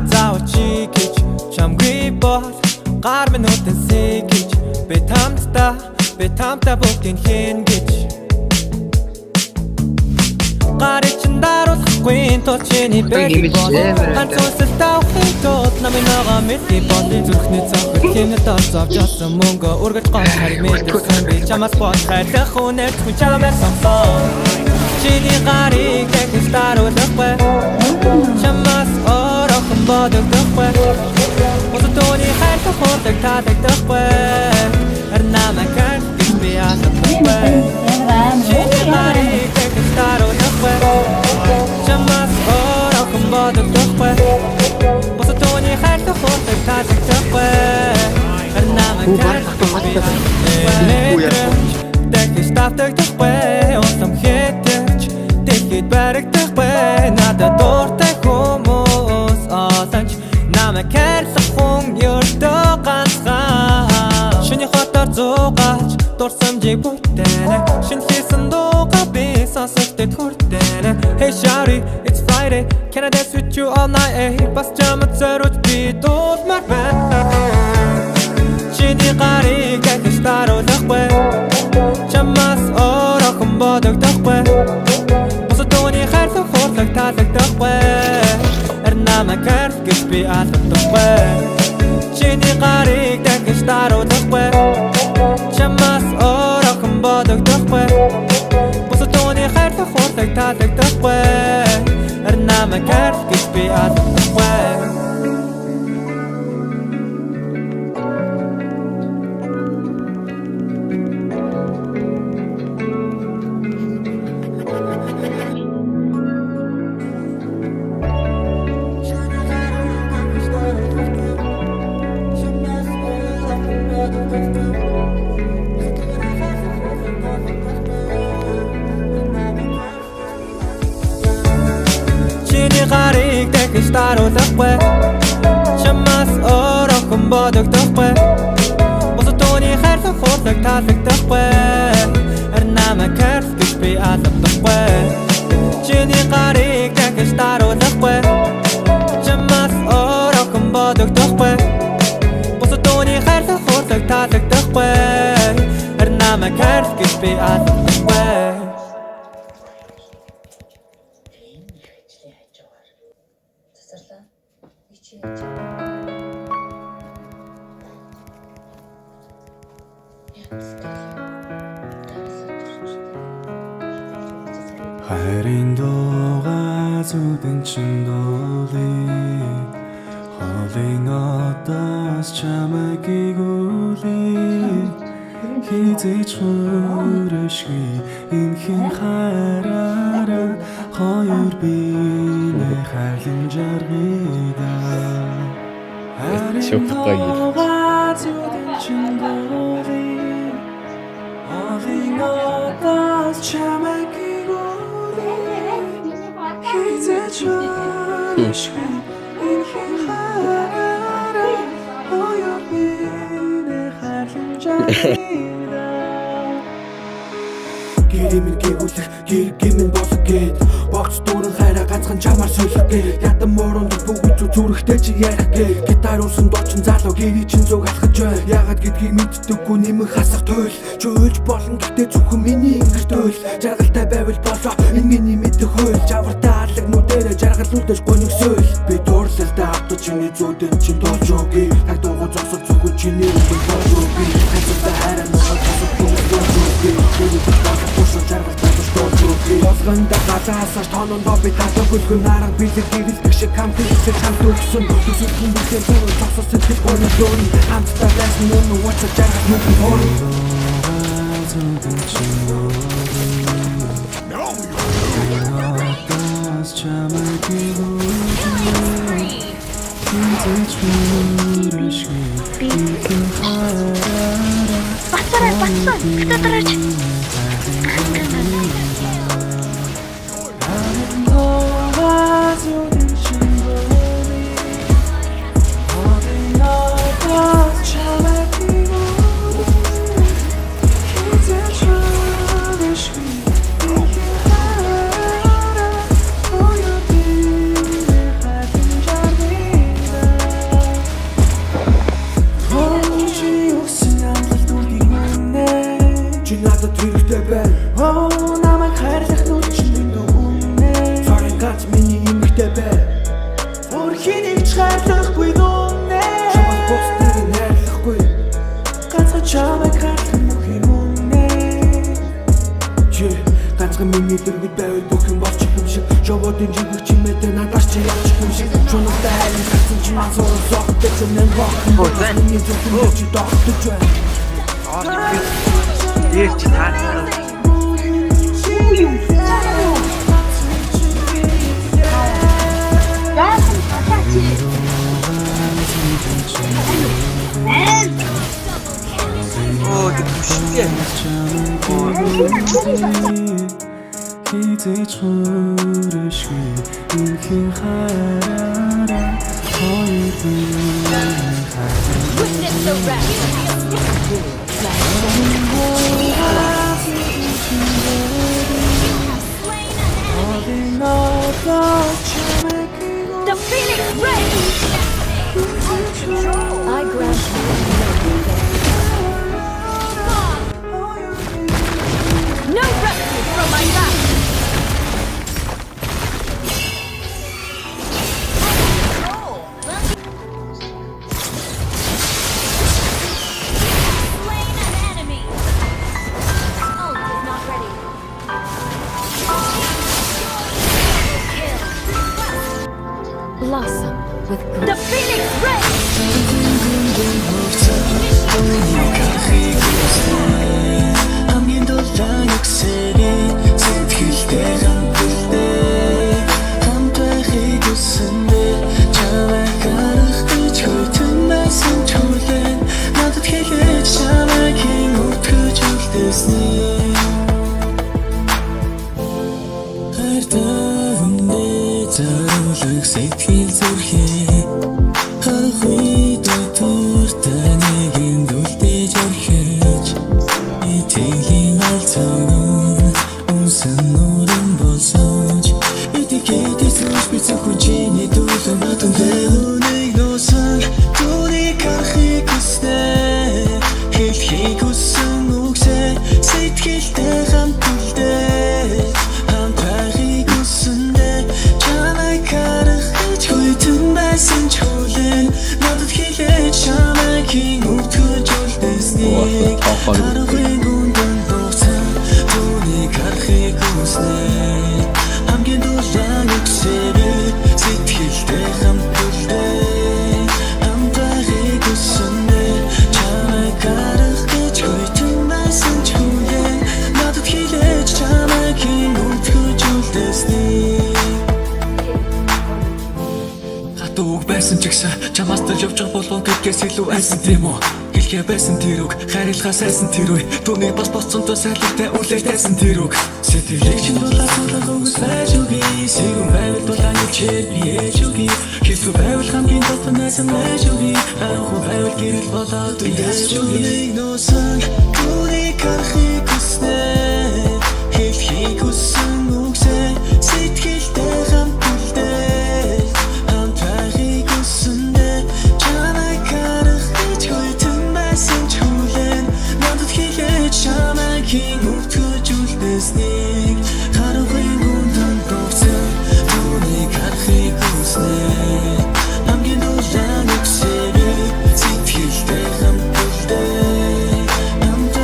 заавал чи гэж чамгүй бол гар минь үтэнсэй гэж би тамтаа бүгдийг хийн гэж гарыг чин даруулахгүй тул чиний бэхи бол ганцуусэл тавхын тул намын байгаа мэдээ болын зүрхний цогт хинэ тооцоож явсан мөнгө үргэлж гол хариг мэдэрсэн би чамаас бод хайрлах үнээр хүн чамаар сонсон чиний гарыг тэгж даруулахгүй чамаас орохон бодогдохгүй Тооны хайртай хурдаг таадагдахгүй Намайг гэж би асуухгүй Чиний гарыг тэгж даруулахгүй Чамаас орохон бодогдохгүй Тооны хайртай хурдаг таадагдахгүй Намайг гэж би асуухгүй Тэгж тавтагдахгүй Улам хэтэрч Тэгэхэд барагдахгүй Надад дуртай хүмүүс олонч Намайг Ёрдоо ганцхан Шиний хотоор зугаач Дурсамжийг бүтээрэ Шинэ хийсэн дуугаа би сонсогдод хүртээрэ Hey shawty, it's Friday Can I dance with you all night? Бас чамд зориуд би дуулмаар байна Чиний гарыг тэгж даруулахгүй Чамаас орохон бодогдохгүй Бус тооны хайрлах хурлаг таалагдахгүй Намайг гэж би асуухгүй Чиний гарыг тэгж даруулахгүй Чамаас орохон бодогдохгүй Бус тооны хайрлах хурлаг таалагдахгүй Намайг гэж би асуухгүй гарыг тэгж даруулахгүй Чамаас орохон бодогдохгүй Бус тооны хайрлах хурлаг таалагдахгүй Намайг гэж би асуухгүй Чиний гарыг тэгж даруулахгүй Чамаас орохон бодогдохгүй Бус тооны хайрлах хурлаг таалагдахгүй Намайг гэж би асуухгүй Хайрын дуугаа зүудэн чин дуулъя Хоолын одоос чамайг игүүлъя Хизээч хүрээшгүй энхэн хайраараа Хоёр бинэ хайрлан жаргая Хайрын дуугаа зүудэн чин дуулъя Хоолын одоос чамайг Хизээч хүрээшгүй энхэн хайраараа Хоёр бинэ хайрлан жаргая Гэрэмэн гэвүүлэх гэргэмэн болох гээд Богц дүүрэн хайраа ганцхан чамаар солих гээд Ятан муурунд бүгд зүрхтэй чи ярих гээд Гитар uuсан дуучин залуу гэрий чин зүг алхаж байна Ягаад гэдгийг мэддэггүй нэмэх хасах туйл Чөөлж болно гэхдээ зөвхөн миний ингэр туйл Жаргалтай байвал болоо энэ миний мэдэх хууль Жавартай алаг нүдэрэ жаргал үлдэж гонёгсөөл Би дуурлалтай автаж чиний зүйдэн чин дуулж өгье Таг дуугу зогсож зөвхөн чиний үгэн болж өгье Хайцтай хайраа нөхөд тасах хүмүүс дуулж өгье Босгонда галаасаж тоонондоо би татаг хөлгөн нараг бэлэг гэрэлдэг шиг хамт хэлсэж хамт өгсөн Төсөлтөн бүхэн бүрэн тосож сэтгэл гоныг дөөрн Хамтдаа байсан мөн уучаад жаргал нүхэн хорн Зүудэн чин Одоос чамайг игүүлъя Хизээч хүрээшгүй энхэн хайраараа Батараач Айлахгүй нүнэ Чамаас бусдыг найрлахгүй ганцхан чамайг хаалхан бүх юм үнэ ганцхан миний дэргэд байвал бүх юм болчих юм шиг Жоводын жигэх чимээдээ надаас чи явчих юм шиг Чунагтай айлын хатсан чи мансуурын сохтой ч нэн бохын Миний зүрхэндээ чи догтож байна Ээч таарсан. Оо дэвшээ. Хизээч хөрөшгүй инхэн хараараа The Phoenix Race! I grant no rescue from my back! Slain an enemy! Ult is not ready. Blossom with the Phoenix Race! хамгийн дулаан өгсөний сэтгэлтэй хамтдээ хамт байхыг хүсэндээ чамайг гарах гэж хөтөн байсан чүлэн надад хэлээд чамайг өткөж үлдээсний хайртай зориулах сэтгэл зүрхээ харах үед төртэй нэгэн дүлдэж орхиж итгэлийн алцаа унсан нурын болсооч этикетээс би зөвхөний дүүлэн батон дэвнийг нуусан түүнийг харахыг хүснэ хэлхийг хүссэн үгсээ сэтгэлтэй хамт үлдээ хамт байхыг хүссэндээ чамайг харах гэж хүйтэн байсан чүлэн надад хэлээд чамайг өткөж үлдээснийг харахыг үнэн дуусан түүнийг харахыг хүснэ хамгийн дулаан өгсөний сэтгэлтэй хамт үлдээ хамт байхыг хүссэндээ чамайг харах гэж хүйтэн байсан чүлэн надад хэлээд чамайг өткөж үлдээснийг Хатууг байсан ч гэсэн чамаас л явж байгаа болов гэдгээс илүү айсан тийм үү Хэлхээ байсан тэр үг хайрлахаас айсан тэр үе түүний бас боцсонтой сайлтай үлээж тайсан тэр үг Сэтгэлийг чинь дулаан үгс байж үгүй Сэгүн байвал дулаан ичээд би ээж үгүй Хэсүү байвал хамгийн дотор найсан байж үгүй Харахгүй байвал гэрэл болоод үгээс үгүй Нуусан түүнийг харахыг хүснэ Хэлхийг хүссэн үгсээ сэтгэлтэй хамт үлдээ хамт байхыг хүссэндээ чамайг харах гэж хүйтэн байсан чүлэн надад хэлээд чамайг өткөж үлдээснийг харахгүй үнэн дуусан түүнийг харахыг хүснэ хамгийн дулаан өгсөний сэтгэлтэй хамт үлдээ хамт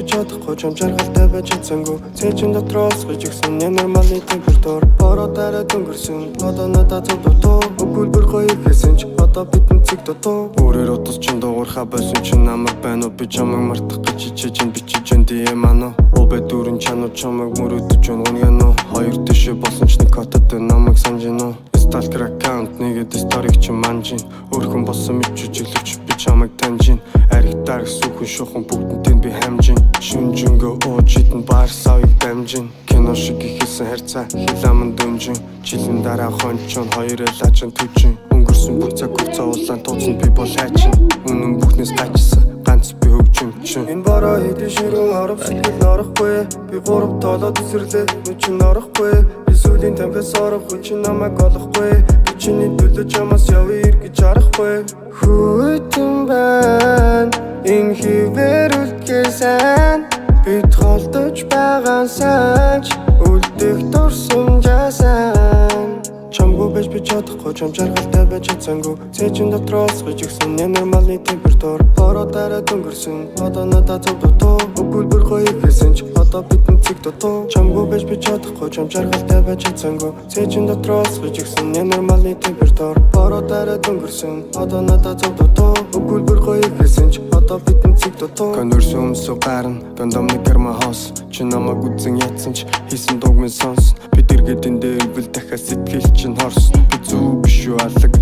би чадахгүй ч жаргалтай байж чадсангүй цээжин дотроос гэж игсэн нормалны температур бороо дөнгөрсөн одоо надад зөв дутуу өгүүлбэр гоё хийсэн ч одоо бидний цэг дутуу өөрөөр утас чин дуурхаа байсан чин намар байна уу би чамайг мартах гэж хичээж бичиж DM ано обе дөрөн чанар чамайг мөрөдөж унгано хоёр дэшээ болсон ч нэг котод намайг санжино Stalker account нэгэд сторик чи манжин өөрхөн болсон мэдчиглэгч би чамайг таньжин арих дарах сүхэн шухан бүгдэнтэй би хамжин шүнжэнгөө уужитэн бар савыг дамжин кино шиг ихсэн харьцаа хиламн дөнжин жилийн дараа хончон хоёроо лачин түжин өнгөрсөн бүх цаг хугацаа улаан тооцсон би бол хайчин үнэн бүхнээс гачсан ганц би хөгжимчин энэ бороо хэдий ширүүн оров сэтгэл норохгүй би гурав тоолоод эсэрлээ нүд чинь норохгүй Сүлийн тампес орох хүчин намайг олохгүй би чиний төлөө чамаас явъя гэж харахгүй хүйтэн байна энэ хിവэр үлдгээсэн бид холдож байгаа санч үлдэх дурсамжаасан чамгүй байж би чадахгүй чам жаргалтай байж чадсангүй цээжин дотроос гэж игсэн нормалны температур бороо дөнгөрсөн одоо надад зөв дутуу өгүүлбэр гоё хийсэн ч одоо бидний цэг дутуу чамгүй байж би чадахгүй чам жаргалтай байж чадсангүй цээжин дотроос гэж игсэн нормалны температур бороо дөнгөрсөн одоо надад зөв дутуу өгүүлбэр гоё хийсэн ч одоо бидний цэг дутуу конверсиум сугарна кондомны карма хос чи намайг үзэн ятсан ч хийсэн дууг минь сонс бид иргэд энэ дээр бил дахиад сэтгэл чин хорс би зүг биш юу алаг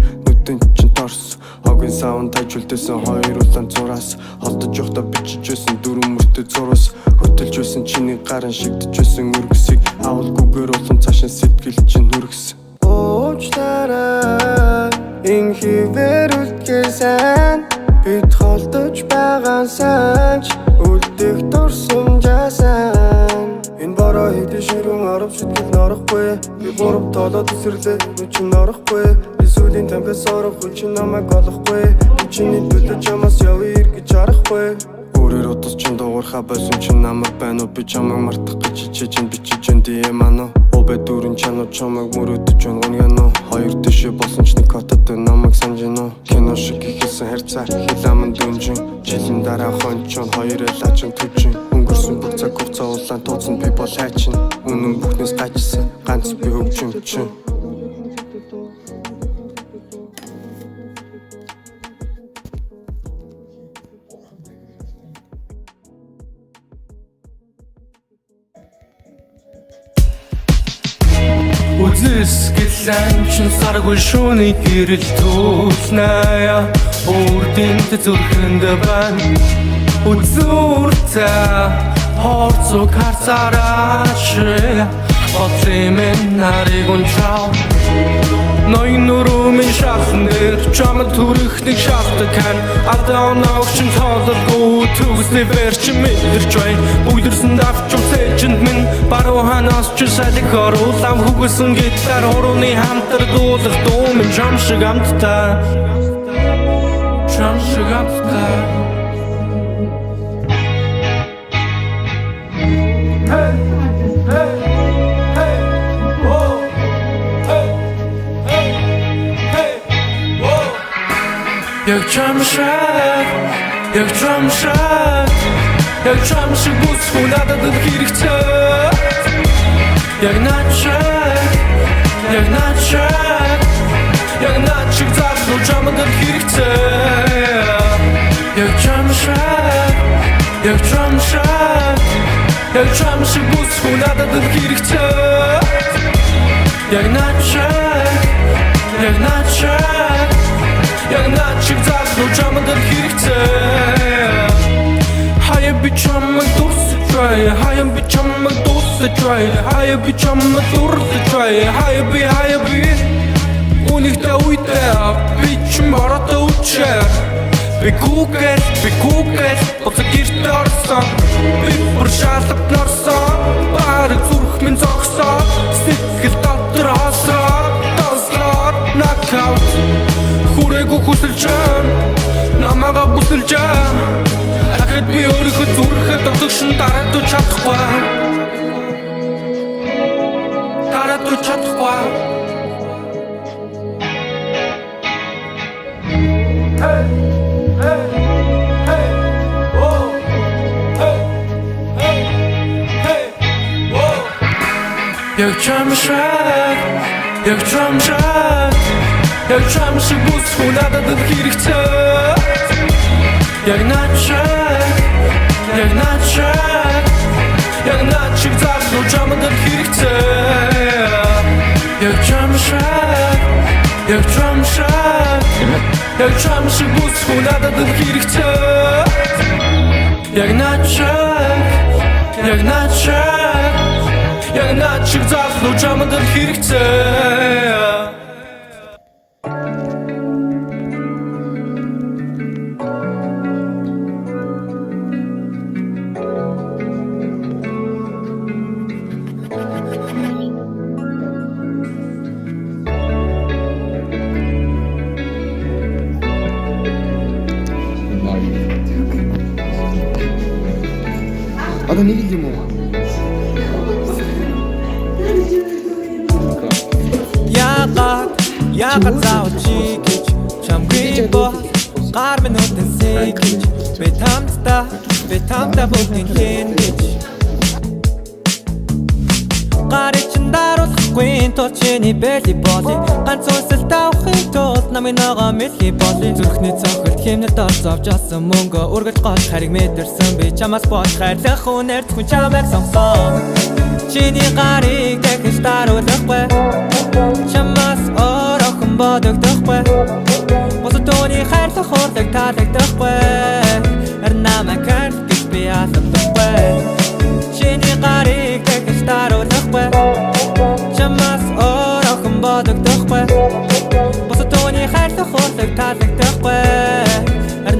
нүдэн чин торс хогийн саунд тажуулдсан хоёр улаан зураас холдож явахдаа бичиж байсан дөрвөн мөртөө зураас хөтөлж байсан чиний гарын шигдэж байсан өргөсийг авалгүйгээр улам цаашаа сэтгэл чин хүргэсэн уучлаарай энэ хിവэр үлдгээсэн бид холдож байгаа санч үлдэх дурсамжаасан энэ бороо хэдий ширүүн оров сэтгэл норохгүй би гурав тоолоод эсэрлээ нүд чинь норохгүй би сүлийн тампес орох хүчин намайг олохгүй би чиний төлөө чамаас явъя гэж харахгүй өөрөөр утас чин дуурхаа байсан чин намар байна уу би чамайг мартах гэж хичээж бичиж DM ано обе дөрөн чанар чамайг мөрөдөж унгано хоёр дэшээ болсон ч нэг котод намайг санжино кино шиг ихсэн харьцаа хиламн дөнжин жилийн дараа хончон хоёроо лачин түжин өнгөрсөн бүх цаг хугацаа улаан тооцсон би бол хайчин үнэн бүхнээс гачсан ганц би хөгжимчин Үзэс гэлэн чин саргүй шууны гэрэл түүлнэя Үрдэнд зүрхэнд байна Үзүүртээ хорцог харцараач Боцэмэн нарыг унчаа Ноён нүрүүмэн шахсан дээр Чамд түрэх нэг шахдаг хан Алдаа наогчин тоололгүй Төгсний верчин мэдэрч бай Бүгдэрсэн давчим цээжинд минь Баруу ханаас ч салик оруулам Хүгэсэн гитар хурууны хамтар дуулах дуу минь Чам шиг амттай Чам шиг амттай Hey, hey Яг чам шиг бүсгүй надад хэрэгтэй Яг начиг задлуу чамд хэрэгтэй Яг чам шиг бүсгүй надад хэрэгтэй Яг начиг задлуу чамд хэрэгтэй Хаяа би чамайг дурсаж бай Хаяа би чамайг дурсаж бай Хаяа би чамайг дурсаж бай Хаяа би Үнийхтэй үедээ би чим бороотой үчээр Би гүгэл Боцог гэрт орсон Би бүр шалап норсон Бараг зүрх минь зогсоо Сэтгэл дотор хосроо Дослоор knockout Хүрээгүй хүсэлж намайгаа бүсэлж Ахад би өөрийнхөө зүрхээ дотогшин дараадуу чадахгүй Hey, hey, hey, oh, hey Яг чамшаг, яг чамшаг, яг чамшиг бүсгүй надад хэрэгцээ. Яг начаг, яг начаг, яг начиг залуу чамд хэрэгцээ. Яг чамшаг, яг чамшаг, яг чамшиг бүсгүй надад хэрэгцээ. Яг начаг, яг начаг, яг начиг залуу чамд хэрэгцээ. Одоо нэг юм уу? Яагаад заавал чи гэж чамгүй бо гар минутын сэгж би тамта бүгдийн хэн гэж гарыг чин даруулахгүй тул чиний бэли боли ганц үсэл тавхын тул намын ногоо мэлхий боли зүрхний цохилт хэмнэлд орцовж асан мөнгө үргэлж гол хариг мэдэрсэн би чамаас бод хайрлах үнэр зөвхөн чамайг сонгосон чиний гарыг дахиж даруулахгүй чамаас орохон бодогдохгүй босод тооны хайрлах хурлаг таалагдахгүй намайг хайр гэж би албадахгүй чиний гарыг дахиж даруулахгүй чамаас орохон бодогдохгүй босод тооны хайрлах хурлаг таалагдахгүй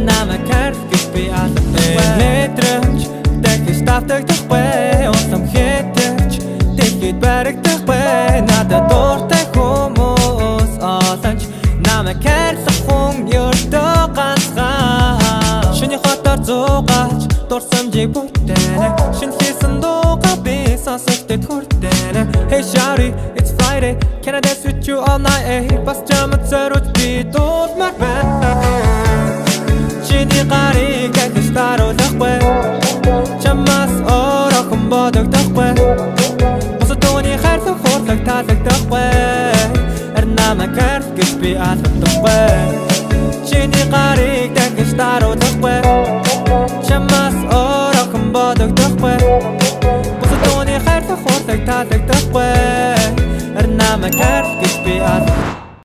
намайг хайр гэж би албадахгүй нэтрэмж дахиж тавтагдахгүй улам хэтэрч дэлхийд баригдахгүй надад дуртай хүмүүс олонч намайг хайрлах хүн ердөө ганцхан шиний хотоор зугаач дурсамжийг бүтээнэ шинэлсэн дуугаа би сонсогдод хүртээнэ Hey shawty, it's Friday Can I dance with you all night, eh бас чамд зориуд би дуулмаар байна чиний гарыг дахиж даруулахгүй чамаас орохон бодогдохгүй босод тооны хайрлах хурлаг таалагдахгүй намайг хайр гэж би албадахгүй чиний гарыг дахиж даруулахгүй